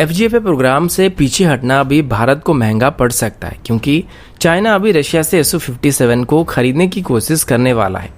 FGFA programme से पीछे हटना अभी भारत को महंगा पड़ सकता है, क्योंकि चाइना अभी रशिया से Su-57 को खरीदने की कोशिश करने वाला है।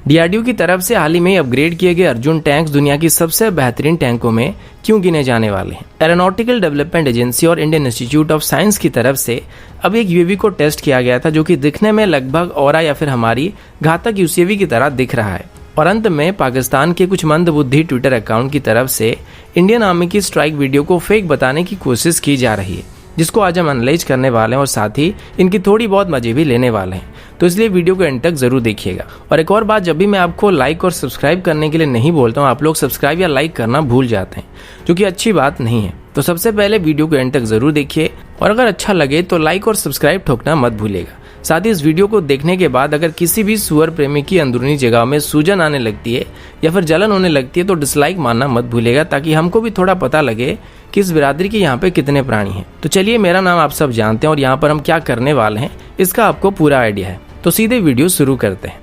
DRDO की तरफ से हाल ही में अपग्रेड किए गए अर्जुन टैंक्स दुनिया की सबसे बेहतरीन टैंकों में क्यों गिने जाने वाले हैं। एरोनॉटिकल डेवलपमेंट एजेंसी और इंडियन इंस्टीट्यूट ऑफ साइंस की तरफ से अब एक UAV को टेस्ट किया गया था, जो कि दिखने में लगभग औरा या फिर हमारी घातक UCAV की तरह दिख रहा है। और अंत में पाकिस्तान के कुछ मंदबुद्धि ट्विटर अकाउंट की तरफ से इंडियन आर्मी की स्ट्राइक वीडियो को फेक बताने की कोशिश की जा रही है, जिसको आज हम एनालाइज करने वाले हैं और साथ ही इनकी थोड़ी बहुत मजे भी लेने वाले हैं। तो इसलिए वीडियो को एंड तक जरूर देखिएगा। और एक और बात, जब भी मैं आपको लाइक और सब्सक्राइब करने के लिए नहीं बोलता हूँ, आप लोग सब्सक्राइब या लाइक करना भूल जाते हैं, जो कि अच्छी बात नहीं है। तो सबसे पहले वीडियो को एंड तक जरूर देखिए और अगर अच्छा लगे तो लाइक और सब्सक्राइब ठोकना मत भूलिएगा। साथ ही इस वीडियो को देखने के बाद अगर किसी भी सुअर प्रेमी की अंदरूनी जगह में सूजन आने लगती है या फिर जलन होने लगती है तो डिसलाइक मारना मत भूलिएगा, ताकि हमको भी थोड़ा पता लगे कि इस बिरादरी के यहाँ पे कितने प्राणी हैं। तो चलिए, मेरा नाम आप सब जानते हैं और यहाँ पर हम क्या करने वाले हैं इसका आपको पूरा आइडिया है। तो सीधे वीडियो शुरू करते हैं।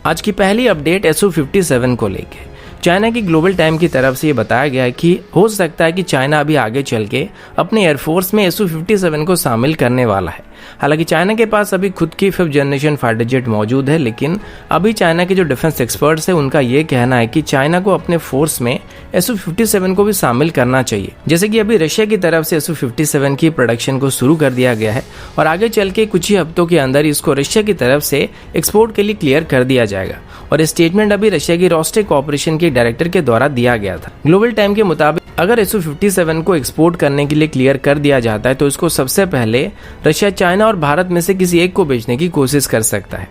आज की पहली अपडेट Su-57 को लेके चाइना की ग्लोबल टाइम की तरफ से ये बताया गया है कि हो सकता है कि चाइना अभी आगे चल के अपने एयरफोर्स में Su-57 को शामिल करने वाला है। हालांकि चाइना के पास अभी खुद की 5th जनरेशन फाइटर जेट मौजूद है, लेकिन अभी चाइना के जो डिफेंस एक्सपर्ट्स हैं उनका ये कहना है कि चाइना को अपने फोर्स में Su-57 को भी शामिल करना चाहिए। जैसे कि अभी रशिया की तरफ से Su-57 की प्रोडक्शन को शुरू कर दिया गया है और आगे चल के कुछ ही हफ्तों के अंदर इसको रशिया की तरफ से एक्सपोर्ट के लिए क्लियर कर दिया जाएगा। और स्टेटमेंट अभी रशिया की रोस्टेक ऑपरेशन के डायरेक्टर के द्वारा दिया गया था। ग्लोबल टाइम के मुताबिक अगर Su-57 को एक्सपोर्ट करने के लिए क्लियर कर दिया जाता है तो इसको सबसे पहले रशिया, चाइना और भारत में से किसी एक को बेचने की कोशिश कर सकता है।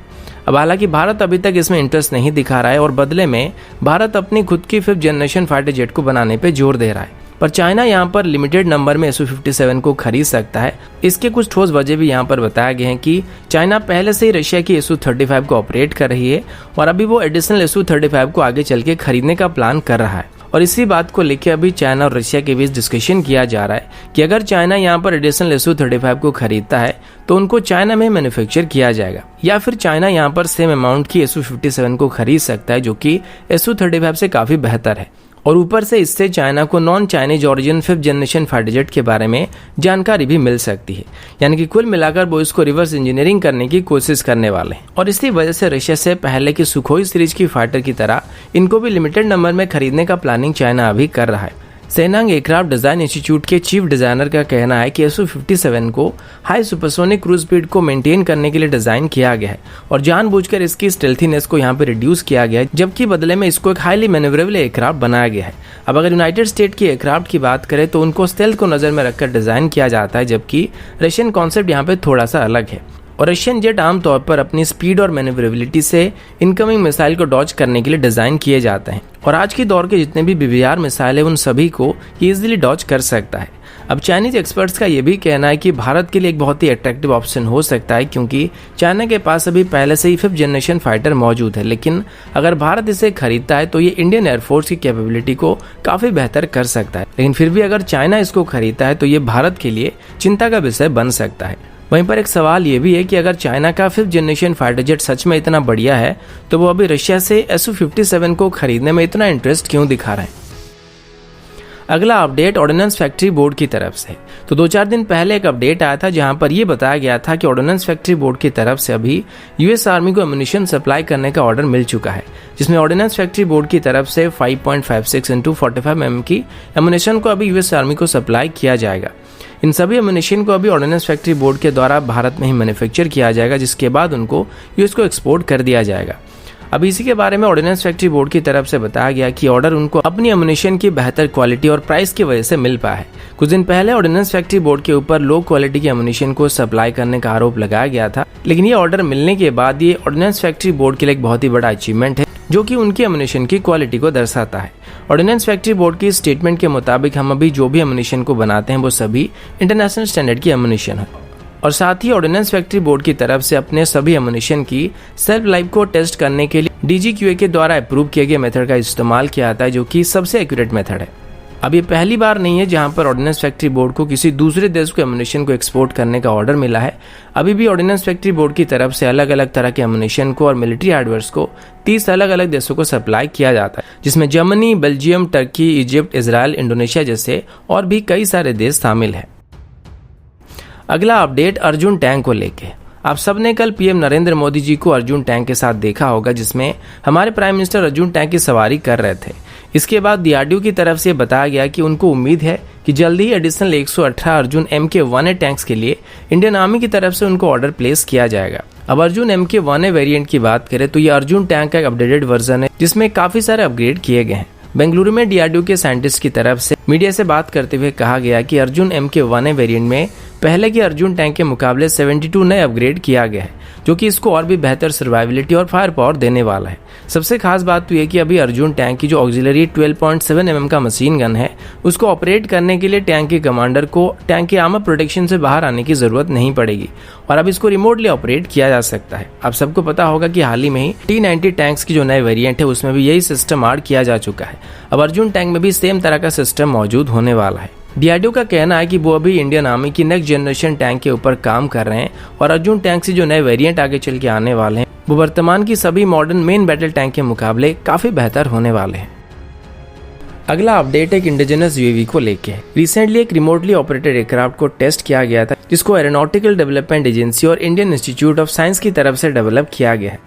अब हालांकि भारत अभी तक इसमें इंटरेस्ट नहीं दिखा रहा है और बदले में भारत अपनी खुद की 5th जनरेशन फाइटर जेट को बनाने पे जोर दे रहा है। पर चाइना यहाँ पर लिमिटेड नंबर में Su-57 को खरीद सकता है। इसके कुछ ठोस वजह भी यहाँ पर बताए गए हैं कि चाइना पहले से ही रशिया की Su-35 को ऑपरेट कर रही है और अभी वो एडिशनल Su-35 को आगे चल के खरीदने का प्लान कर रहा है। और इसी बात को लेकर अभी चाइना और रशिया के बीच डिस्कशन किया जा रहा है कि अगर चाइना यहाँ पर एडिशनल Su-35 को खरीदता है तो उनको चाइना में मैन्युफैक्चर किया जाएगा, या फिर चाइना यहाँ पर सेम अमाउंट की Su-57 को खरीद सकता है, जो कि Su-35 से काफी बेहतर है। और ऊपर से इससे चाइना को non Chinese origin 5th generation fighter jet के बारे में जानकारी भी मिल सकती है। यानी कि कुल मिलाकर वो इसको रिवर्स इंजीनियरिंग करने की कोशिश करने वाले हैं। और इसी वजह से रशिया से पहले की सुखोई सीरीज की फाइटर की तरह इनको भी लिमिटेड नंबर में खरीदने का प्लानिंग चाइना अभी कर रहा है। सेनांग एयरक्राफ्ट डिजाइन इंस्टीट्यूट के चीफ डिजाइनर का कहना है कि Su-57 को हाई सुपरसोनिक क्रूज स्पीड को मेंटेन करने के लिए डिजाइन किया गया है और जानबूझकर इसकी स्टेल्थीनेस को यहाँ पे रिड्यूस किया गया है, जबकि बदले में इसको एक हाईली मैन्यूवरेबल एयरक्राफ्ट बनाया गया है। अब अगर यूनाइटेड स्टेट की एयरक्राफ्ट की बात करें तो उनको स्टेल्थ को नजर में रखकर डिजाइन किया जाता है, जबकि रशियन कॉन्सेप्ट यहाँ पे थोड़ा सा अलग है। और रशियन जेट आमतौर पर अपनी स्पीड और मैन्यूवरेबिलिटी से इनकमिंग मिसाइल को डॉज करने के लिए डिजाइन किए जाते हैं और आज के दौर के जितने भी BBR मिसाइल है उन सभी को ये इजीली डॉज कर सकता है। अब चाइनीज एक्सपर्ट्स का ये भी कहना है कि भारत के लिए एक बहुत ही अट्रैक्टिव ऑप्शन हो सकता है, क्योंकि चाइना के पास अभी पहले से ही 5th जनरेशन फाइटर मौजूद है, लेकिन अगर भारत इसे खरीदता है तो ये इंडियन एयरफोर्स की कैपेबिलिटी को काफी बेहतर कर सकता है। लेकिन फिर भी अगर चाइना इसको खरीदता है तो ये भारत के लिए चिंता का विषय बन सकता है। वहीं पर एक सवाल ये भी है कि अगर चाइना का 5th जनरेशन फाइटर जेट सच में इतना बढ़िया है तो वो अभी रशिया से Su-57 को खरीदने में इतना इंटरेस्ट क्यों दिखा रहा है। अगला अपडेट ऑर्डिनेंस फैक्ट्री बोर्ड की तरफ से। तो 2-4 दिन पहले एक अपडेट आया था जहां पर यह बताया गया था कि ऑर्डिनेंस फैक्ट्री बोर्ड की तरफ से अभी US आर्मी को एम्युनिशन सप्लाई करने का ऑर्डर मिल चुका है, जिसमें ऑर्डिनेंस फैक्ट्री बोर्ड की तरफ से 5.56 × 45 mm की एम्युनिशन को अभी US आर्मी को सप्लाई किया जाएगा। इन सभी एम्युनिशन को अभी ऑर्डिनेंस फैक्ट्री बोर्ड के द्वारा भारत में ही मैन्युफैक्चर किया जाएगा, जिसके बाद उनको US को एक्सपोर्ट कर दिया जाएगा। अब इसी के बारे में ऑर्डिनेंस फैक्ट्री बोर्ड की तरफ से बताया गया कि ऑर्डर उनको अपनी एम्युनिशन की बेहतर क्वालिटी और प्राइस की वजह से मिल पाया है। कुछ दिन पहले ऑर्डिनेंस फैक्ट्री बोर्ड के ऊपर लो क्वालिटी की एम्युनिशन को सप्लाई करने का आरोप लगाया गया था, लेकिन ये ऑर्डर मिलने के बाद ये ऑर्डिनेंस फैक्ट्री बोर्ड के लिए एक बहुत ही बड़ा अचीवमेंट है, जो कि उनकी एम्युनिशन की क्वालिटी को दर्शाता है। ऑर्डिनेंस फैक्ट्री बोर्ड की स्टेटमेंट के मुताबिक हम अभी जो भी एम्युनिशन को बनाते हैं वो सभी इंटरनेशनल स्टैंडर्ड की एम्युनिशन है और साथ ही ऑर्डिनेंस फैक्ट्री बोर्ड की तरफ से अपने सभी एम्युनिशन की सेल्फ लाइफ को टेस्ट करने के लिए DGQA के द्वारा अप्रूव किए गए मेथड का इस्तेमाल किया जाता है, जो कि सबसे एक्यूरेट मेथड है। अब ये पहली बार नहीं है जहां पर ऑर्डिनेंस फैक्ट्री बोर्ड को किसी दूसरे देश को एमुनेशन को एक्सपोर्ट करने का ऑर्डर मिला है। अभी भी ऑर्डिनेंस फैक्ट्री बोर्ड की तरफ से अलग अलग तरह के एमुनेशन को और मिलिट्री हार्डवेयर को 30 अलग अलग देशों को सप्लाई किया जाता है, जिसमें Germany, Belgium, Turkey, Egypt, Israel, Indonesia जैसे और भी कई सारे देश शामिल हैं। अगला अपडेट अर्जुन टैंक को लेके। आप सबने कल पीएम नरेंद्र मोदी जी को अर्जुन टैंक के साथ देखा होगा, जिसमें हमारे प्राइम मिनिस्टर अर्जुन टैंक की सवारी कर रहे थे। इसके बाद डीआरडीओ की तरफ से बताया गया कि उनको उम्मीद है कि जल्दी ही एडिशनल 118 अर्जुन MK-1A टैंक्स के लिए इंडियन आर्मी की तरफ से उनको ऑर्डर प्लेस किया जाएगा। अब अर्जुन MK-1A वेरिएंट की बात करें तो ये अर्जुन टैंक का एक अपडेटेड वर्जन है, जिसमें काफी सारे अपग्रेड किए गए हैं। बेंगलुरु में डीआरडीओ के साइंटिस्ट की तरफ से मीडिया से बात करते हुए कहा गया कि अर्जुन MK-1A वेरिएंट में पहले के अर्जुन टैंक के मुकाबले 72 नए अपग्रेड किया गया है, जो कि इसको और भी बेहतर सर्वाइविलिटी और फायर पावर देने वाला है। सबसे खास बात तो ये कि अभी अर्जुन टैंक की जो ऑक्सिलरी 12.7 mm का मशीन गन है, उसको ऑपरेट करने के लिए टैंक के कमांडर को टैंक के आर्मर प्रोटेक्शन से बाहर आने की जरूरत नहीं पड़ेगी और अब इसको रिमोटली ऑपरेट किया जा सकता है। आप सबको पता होगा कि हाल ही में ही T-90 टैंक्स की जो नए वेरिएंट है उसमें भी यही सिस्टम ऐड किया जा चुका है। अब अर्जुन टैंक में भी सेम तरह का सिस्टम मौजूद होने वाला है। डीआरडीओ का कहना है कि वो अभी इंडियन आर्मी की नेक्स्ट जनरेशन टैंक के ऊपर काम कर रहे हैं और अर्जुन टैंक से जो नए वेरिएंट आगे चल के आने वाले हैं वो वर्तमान की सभी मॉडर्न मेन बैटल टैंक के मुकाबले काफी बेहतर होने वाले हैं। अगला अपडेट एक इंडिजिनस यूएवी को लेके है। रिसेंटली एक रिमोटली ऑपरेटेड एयरक्राफ्ट को टेस्ट किया गया था, जिसको एरोनॉटिकल डेवलपमेंट एजेंसी और इंडियन इंस्टीट्यूट ऑफ साइंस की तरफ से डेवलप किया गया है।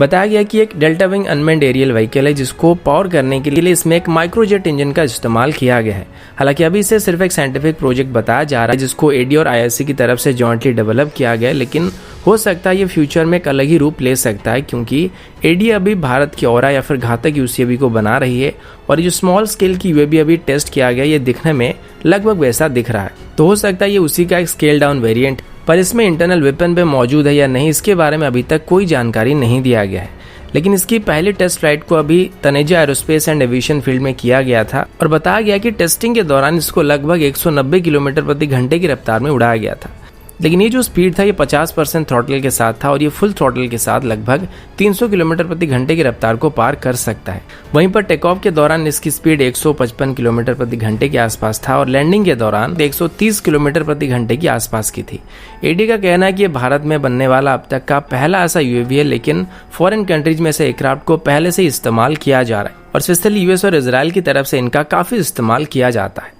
बताया गया कि एक delta wing unmanned aerial vehicle है, जिसको पावर करने के लिए इसमें एक माइक्रोजेट इंजन का इस्तेमाल किया गया है। हालांकि अभी इसे सिर्फ एक साइंटिफिक प्रोजेक्ट बताया जा रहा है, जिसको एडी और आईआईसी की तरफ से जॉइंटली डेवलप किया गया है, लेकिन हो सकता है ये फ्यूचर में एक अलग ही रूप ले सकता है, क्योंकि एडी अभी भारत की औरा या फिर घातक यूसीवी को बना रही है और ये जो स्मॉल स्केल की यूएवी अभी टेस्ट किया गया, ये दिखने में लगभग वैसा दिख रहा है। तो हो सकता है ये उसी का एक स्केल डाउन वेरिएंट, पर इसमें इंटरनल वेपन पे मौजूद है या नहीं इसके बारे में अभी तक कोई जानकारी नहीं दिया गया है। लेकिन इसकी पहली टेस्ट फ्लाइट को अभी Taneja aerospace and aviation field में किया गया था और बताया गया कि टेस्टिंग के दौरान इसको लगभग 190 किलोमीटर प्रति घंटे की रफ्तार में उड़ाया गया था। लेकिन ये जो स्पीड था ये 50% थ्रॉटल के साथ था और ये फुल थ्रॉटल के साथ लगभग 300 किलोमीटर प्रति घंटे की रफ्तार को पार कर सकता है। वहीं पर टेक ऑफ के दौरान इसकी स्पीड 155 किलोमीटर प्रति घंटे के आसपास था और लैंडिंग के दौरान 130 किलोमीटर प्रति घंटे के आसपास की थी। एडी का कहना है कि ये भारत में बनने वाला अब तक का पहला ऐसा यूएवी है, लेकिन फॉरेन कंट्रीज में से एयरक्राफ्ट को पहले से इस्तेमाल किया जा रहा है और स्पेशली यूएस और इजराइल की तरफ से इनका काफी इस्तेमाल किया जाता है।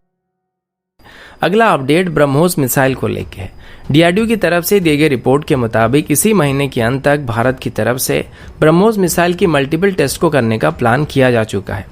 अगला अपडेट ब्रह्मोस मिसाइल को लेके है। डीआरडीओ की तरफ से दी गई रिपोर्ट के मुताबिक इसी महीने के अंत तक भारत की तरफ से ब्रह्मोस मिसाइल की मल्टीपल टेस्ट को करने का प्लान किया जा चुका है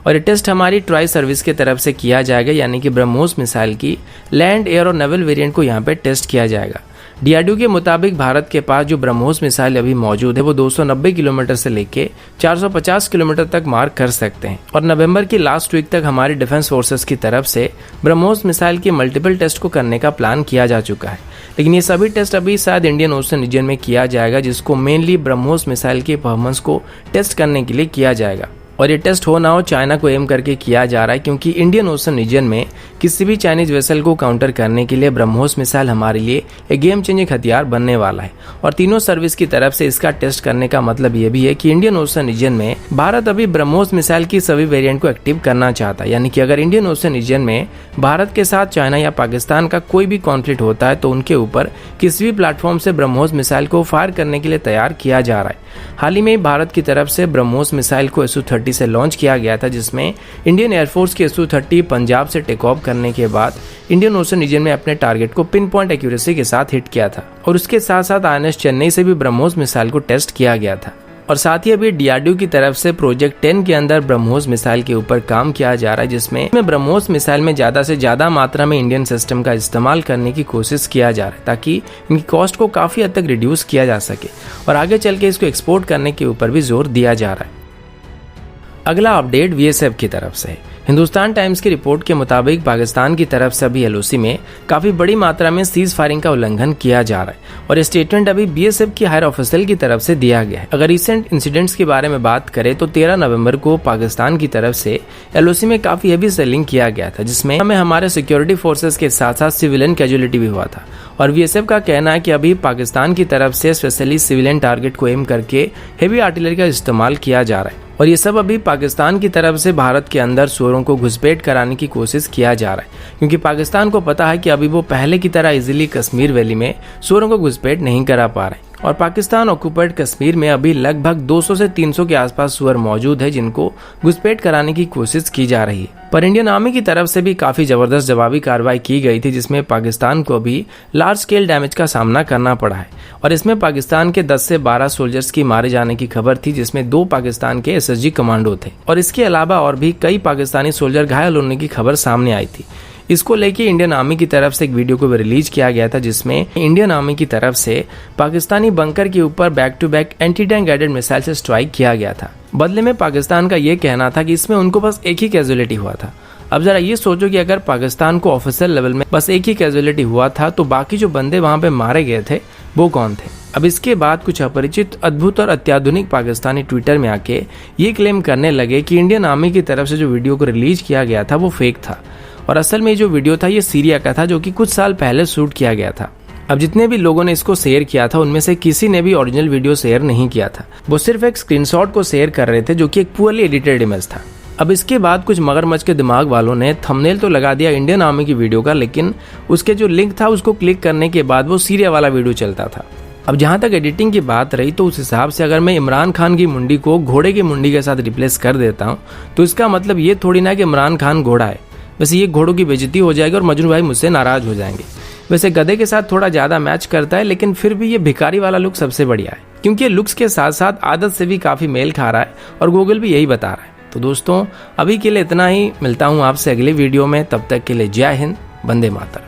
और ये टेस्ट हमारी ट्राई सर्विस की तरफ से किया जाएगा, यानी कि ब्रह्मोस मिसाइल की लैंड, एयर और नेवल वेरिएंट को यहाँ पे टेस्ट किया जाएगा। डीआरडीओ के मुताबिक भारत के पास जो ब्रह्मोस मिसाइल अभी मौजूद है वो 290 किलोमीटर से लेके 450 किलोमीटर तक मार कर सकते हैं और नवंबर की लास्ट वीक तक हमारी डिफेंस फोर्सेस की तरफ से ब्रह्मोस मिसाइल की मल्टीपल टेस्ट को करने का प्लान किया जा चुका है। लेकिन ये सभी टेस्ट अभी शायद इंडियन ओशन रीजन में किया जाएगा, जिसको मेनली ब्रह्मोस मिसाइल की परफॉर्मेंस को टेस्ट करने के लिए किया जाएगा और ये टेस्ट हो ना हो चाइना को एम करके किया जा रहा है, क्योंकि इंडियन ओशन रीजन में किसी भी चाइनीज वेसल को काउंटर करने के लिए ब्रह्मोस मिसाइल हमारे लिए एक गेम चेंजिंग हथियार बनने वाला है और तीनों सर्विस की तरफ से इसका टेस्ट करने का मतलब ये भी है कि इंडियन ओशन रीजन में भारत अभी ब्रह्मोस मिसाइल की सभी वेरिएंट को एक्टिव करना चाहता है। यानी कि अगर इंडियन ओशन रीजन में भारत के साथ चाइना या पाकिस्तान का कोई भी कॉन्फ्लिक्ट होता है तो उनके ऊपर किसी भी प्लेटफॉर्म से ब्रह्मोस मिसाइल को फायर करने के लिए तैयार किया जा रहा है। हाल ही में भारत की तरफ से ब्रह्मोस मिसाइल को SU-30 से लॉन्च किया गया था, जिसमें इंडियन एयरफोर्स की SU-30 पंजाब से टेक ऑफ करने के बाद इंडियन ओशन रीजन में अपने टारगेट को पिन पॉइंट एक्यूरेसी के साथ हिट किया था और उसके साथ साथ INS चेन्नई से भी ब्रह्मोस मिसाइल को टेस्ट किया गया था। और साथ ही अभी डीआरडीओ की तरफ से प्रोजेक्ट 10 के अंदर ब्रह्मोस मिसाइल के ऊपर काम किया जा रहा है, जिसमें ब्रह्मोस मिसाइल में ज्यादा से ज्यादा मात्रा में इंडियन सिस्टम का इस्तेमाल करने की कोशिश किया जा रहा है, ताकि इनकी कॉस्ट को काफी हद तक रिड्यूस किया जा सके और आगे चल के इसको एक्सपोर्ट करने के ऊपर भी जोर दिया जा रहा है। अगला अपडेट बीएसएफ की तरफ से है। हिंदुस्तान टाइम्स की रिपोर्ट के मुताबिक पाकिस्तान की तरफ से अभी एलओसी में काफी बड़ी मात्रा में सीज फायरिंग का उल्लंघन किया जा रहा है और स्टेटमेंट अभी बीएसएफ की हायर ऑफिसर की तरफ से दिया गया है। अगर रिसेंट इंसिडेंट्स के बारे में बात करें तो 13 नवंबर को पाकिस्तान की तरफ से एलओसी में काफी हेवी सेलिंग किया गया था, जिसमें हमें हमारे सिक्योरिटी फोर्सेस के साथ साथ सिविलियन कैजुअलिटी भी हुआ था और बीएसएफ का कहना है कि अभी पाकिस्तान की तरफ से स्पेशली सिविलियन टारगेट को एम करके हेवी आर्टिलरी का इस्तेमाल किया जा रहा है और ये सब अभी पाकिस्तान की तरफ से भारत के अंदर सुअरों को घुसपैठ कराने की कोशिश किया जा रहा है, क्योंकि पाकिस्तान को पता है कि अभी वो पहले की तरह इजीली कश्मीर वैली में सुअरों को घुसपैठ नहीं करा पा रहे और पाकिस्तान ऑक्युपाइड कश्मीर में अभी लगभग 200 से 300 के आसपास सुअर मौजूद है जिनको घुसपैठ कराने की कोशिश की जा रही है। पर इंडियन आर्मी की तरफ से भी काफी जबरदस्त जवाबी कार्रवाई की गई थी, जिसमें पाकिस्तान को भी लार्ज स्केल डैमेज का सामना करना पड़ा है और इसमें पाकिस्तान के 10 से 12 सोल्जर्स की मारे जाने की खबर थी, जिसमें 2 पाकिस्तान के एसएसजी कमांडो थे और इसके अलावा और भी कई पाकिस्तानी सोल्जर घायल होने की खबर सामने आई थी। इसको लेके इंडियन आर्मी की तरफ से एक वीडियो को भी रिलीज किया गया था, जिसमें इंडियन आर्मी की तरफ से पाकिस्तानी बंकर के ऊपर back to back anti tank guided missile से स्ट्राइक किया गया था। बदले में पाकिस्तान का ये कहना था कि इसमें उनको बस एक ही कैजुअलिटी हुआ था। अब जरा ये सोचो कि अगर पाकिस्तान को ऑफिशियल लेवल में बस एक ही कैजुअलिटी हुआ था तो बाकी जो बंदे वहां पे मारे गए थे वो कौन थे। अब इसके बाद कुछ अपरिचित, अद्भुत और अत्याधुनिक पाकिस्तानी ट्विटर में आके ये क्लेम करने लगे कि इंडियन आर्मी की तरफ से जो वीडियो को रिलीज किया गया था वो फेक था और असल में जो वीडियो था ये सीरिया का था, जो कि कुछ साल पहले शूट किया गया था। अब जितने भी लोगों ने इसको शेयर किया था उनमें से किसी ने भी ओरिजिनल वीडियो शेयर नहीं किया था, वो सिर्फ एक स्क्रीनशॉट को शेयर कर रहे थे जो कि एक पुअरली एडिटेड इमेज था। अब इसके बाद कुछ मगरमच्छ के दिमाग वालों ने थंबनेल तो लगा दिया इंडियन आर्मी की वीडियो का, लेकिन उसके जो लिंक था उसको क्लिक करने के बाद वो सीरिया वाला वीडियो चलता था। अब जहां तक एडिटिंग की बात रही तो उस हिसाब से अगर मैं इमरान खान की मुंडी को घोड़े की मुंडी के साथ रिप्लेस कर देता हूं तो इसका मतलब ये थोड़ी ना कि इमरान खान घोड़ा है। वैसे ये घोड़ों की बेइज्जती हो जाएगी और मजनू भाई मुझसे नाराज हो जाएंगे। वैसे गधे के साथ थोड़ा ज्यादा मैच करता है, लेकिन फिर भी ये भिखारी वाला लुक सबसे बढ़िया है, क्योंकि ये लुक्स के साथ साथ आदत से भी काफी मेल खा रहा है और गूगल भी यही बता रहा है। तो दोस्तों अभी के लिए इतना ही, मिलता हूँ आपसे अगले वीडियो में, तब तक के लिए जय हिंद, वंदे मातरम।